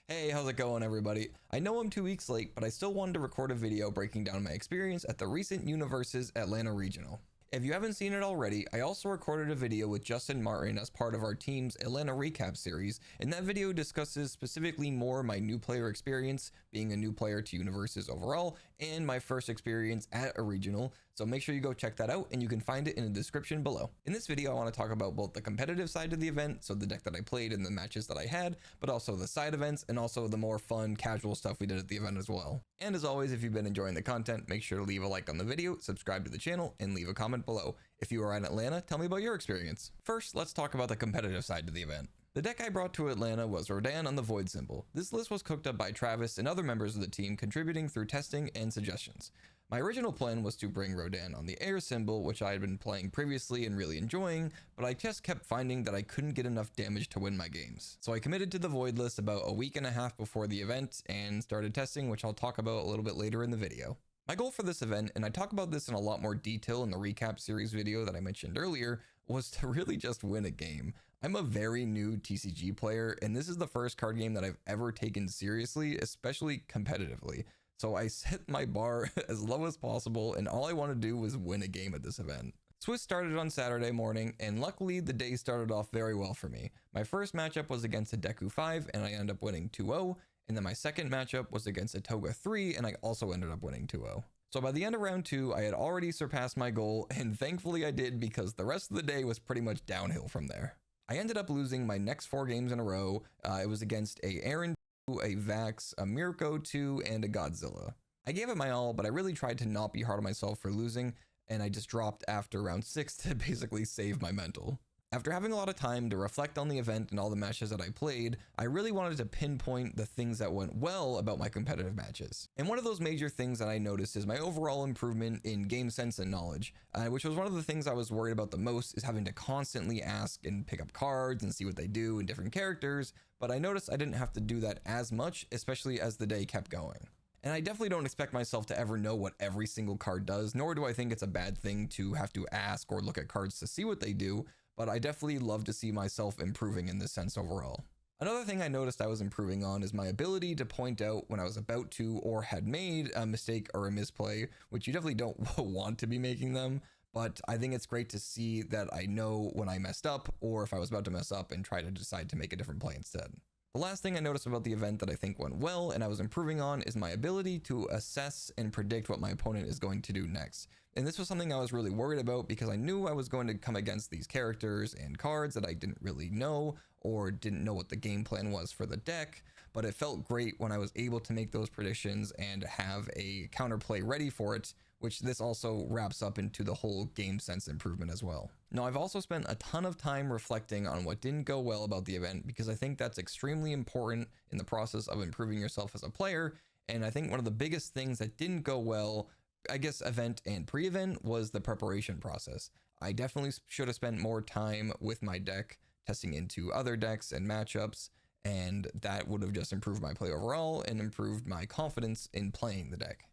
Hey, how's it going, everybody? I know I'm 2 weeks late, but I still wanted to record a video breaking down my experience at the recent UniVersus Atlanta Regional. If you haven't seen it already, I also recorded a video with Justin Martin as part of our team's Atlanta recap series, and that video discusses specifically more my new player experience, being a new player to UniVersus overall, and my first experience at a regional, so make sure you go check that out and you can find it in the description below. In this video, I want to talk about both the competitive side of the event, so the deck that I played and the matches that I had, but also the side events and also the more fun, casual stuff we did at the event as well. And as always, if you've been enjoying the content, make sure to leave a like on the video, subscribe to the channel, and leave a comment below. If you are in Atlanta, tell me about your experience. First, let's talk about the competitive side of the event. The deck I brought to Atlanta was Rodan on the Void symbol. This list was cooked up by Travis and other members of the team, contributing through testing and suggestions. My original plan was to bring Rodan on the air symbol, which I had been playing previously and really enjoying, but I just kept finding that I couldn't get enough damage to win my games. So I committed to the Void list about a week and a half before the event and started testing, which I'll talk about a little bit later in the video. My goal for this event, and I talk about this in a lot more detail in the recap series video that I mentioned earlier, was to really just win a game. I'm a very new TCG player, and this is the first card game that I've ever taken seriously, especially competitively. So I set my bar as low as possible, and all I want to do was win a game at this event. Swiss started on Saturday morning, and luckily the day started off very well for me. My first matchup was against a Deku 5, and I ended up winning 2-0, and then my second matchup was against a Toga 3, and I also ended up winning 2-0. So by the end of round 2, I had already surpassed my goal, and thankfully I did because the rest of the day was pretty much downhill from there. I ended up losing my next 4 games in a row. It was against a Aaron 2, a Vax, a Mirko 2, and a Godzilla. I gave it my all, but I really tried to not be hard on myself for losing, and I just dropped after round 6 to basically save my mental. After having a lot of time to reflect on the event and all the matches that I played, I really wanted to pinpoint the things that went well about my competitive matches. And one of those major things that I noticed is my overall improvement in game sense and knowledge, which was one of the things I was worried about the most, is having to constantly ask and pick up cards and see what they do in different characters, but I noticed I didn't have to do that as much, especially as the day kept going. And I definitely don't expect myself to ever know what every single card does, nor do I think it's a bad thing to have to ask or look at cards to see what they do, but I definitely love to see myself improving in this sense overall. Another thing I noticed I was improving on is my ability to point out when I was about to or had made a mistake or a misplay, which you definitely don't want to be making them, but I think it's great to see that I know when I messed up or if I was about to mess up and try to decide to make a different play instead. The last thing I noticed about the event that I think went well and I was improving on is my ability to assess and predict what my opponent is going to do next. And this was something I was really worried about because I knew I was going to come against these characters and cards that I didn't really know or didn't know what the game plan was for the deck, but it felt great when I was able to make those predictions and have a counterplay ready for it, which this also wraps up into the whole game sense improvement as well. Now, I've also spent a ton of time reflecting on what didn't go well about the event because I think that's extremely important in the process of improving yourself as a player, and I think one of the biggest things that didn't go well, I guess event and pre-event, was the preparation process. I definitely should have spent more time with my deck, testing into other decks and matchups, and that would have just improved my play overall and improved my confidence in playing the deck.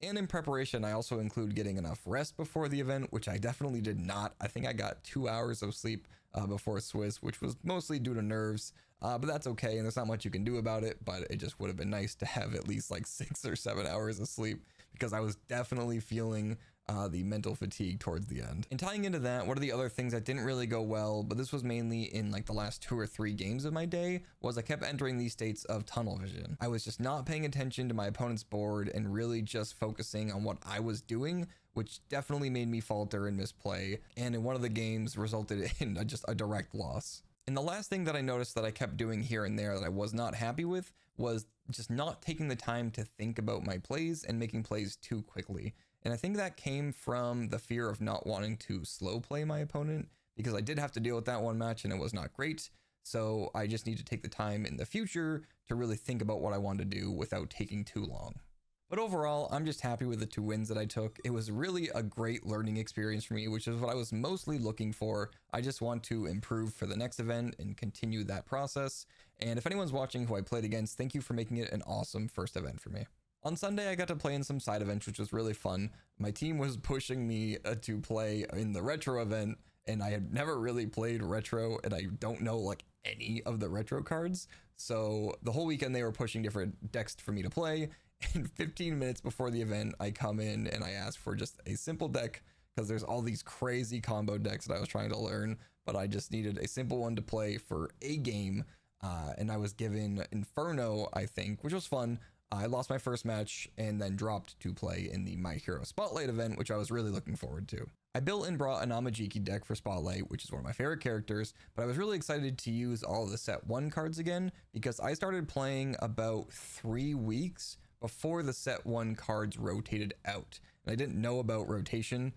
And in preparation, I also include getting enough rest before the event, which I definitely did not. I think I got 2 hours of sleep before Swiss, which was mostly due to nerves, but that's okay, and there's not much you can do about it, but it just would have been nice to have at least like 6 or 7 hours of sleep because I was definitely feeling the mental fatigue towards the end. And tying into that, one of the other things that didn't really go well, but this was mainly in like the last 2 or 3 games of my day, was I kept entering these states of tunnel vision. I was just not paying attention to my opponent's board and really just focusing on what I was doing, which definitely made me falter and misplay, and in one of the games resulted in just a direct loss. And the last thing that I noticed that I kept doing here and there that I was not happy with was just not taking the time to think about my plays and making plays too quickly. And I think that came from the fear of not wanting to slow play my opponent, because I did have to deal with that one match and it was not great. So I just need to take the time in the future to really think about what I want to do without taking too long. But overall, I'm just happy with the 2 wins that I took. It was really a great learning experience for me, which is what I was mostly looking for. I just want to improve for the next event and continue that process. And if anyone's watching who I played against, thank you for making it an awesome first event for me. On Sunday, I got to play in some side events, which was really fun. My team was pushing me to play in the retro event, and I had never really played retro, and I don't know like any of the retro cards. So the whole weekend they were pushing different decks for me to play. And 15 minutes before the event, I come in and I ask for just a simple deck because there's all these crazy combo decks that I was trying to learn, but I just needed a simple one to play for a game. And I was given Inferno, I think, which was fun. I lost my first match and then dropped to play in the My Hero Spotlight event, which I was really looking forward to. I built and brought an Amajiki deck for Spotlight, which is one of my favorite characters, but I was really excited to use all of the set 1 cards again because I started playing about 3 weeks before the set 1 cards rotated out. And I didn't know about rotation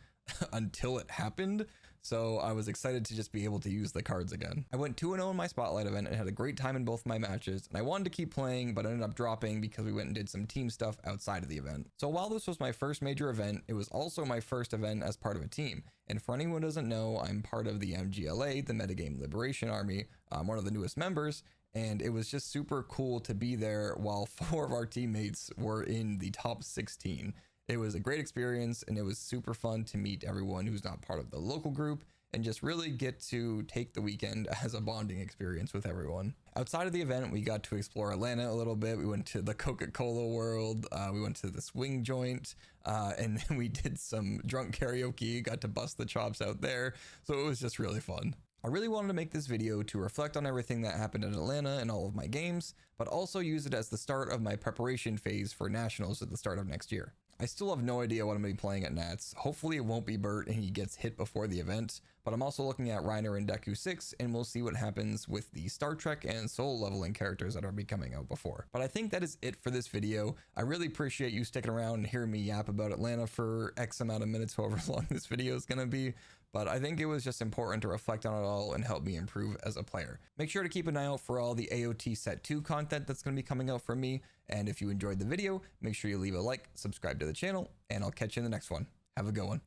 until it happened, so I was excited to just be able to use the cards again. I went 2-0 in my Spotlight event and had a great time in both my matches, and I wanted to keep playing but ended up dropping because we went and did some team stuff outside of the event. So while this was my first major event, it was also my first event as part of a team. And for anyone who doesn't know, I'm part of the MGLA, the Metagame Liberation Army. I'm one of the newest members, and it was just super cool to be there while 4 of our teammates were in the top 16. It was a great experience, and it was super fun to meet everyone who's not part of the local group and just really get to take the weekend as a bonding experience with everyone. Outside of the event, we got to explore Atlanta a little bit. We went to the Coca-Cola world, we went to the swing joint, and then we did some drunk karaoke, got to bust the chops out there. So it was just really fun. I really wanted to make this video to reflect on everything that happened in Atlanta and all of my games, but also use it as the start of my preparation phase for Nationals at the start of next year. I still have no idea what I'm going to be playing at Nats. Hopefully it won't be Bert and he gets hit before the event, but I'm also looking at Reiner and Deku 6, and we'll see what happens with the Star Trek and Soul leveling characters that are be coming out before. But I think that is it for this video. I really appreciate you sticking around and hearing me yap about Atlanta for X amount of minutes, however long this video is going to be. But I think it was just important to reflect on it all and help me improve as a player. Make sure to keep an eye out for all the AOT Set 2 content that's going to be coming out from me. And if you enjoyed the video, make sure you leave a like, subscribe to the channel, and I'll catch you in the next one. Have a good one.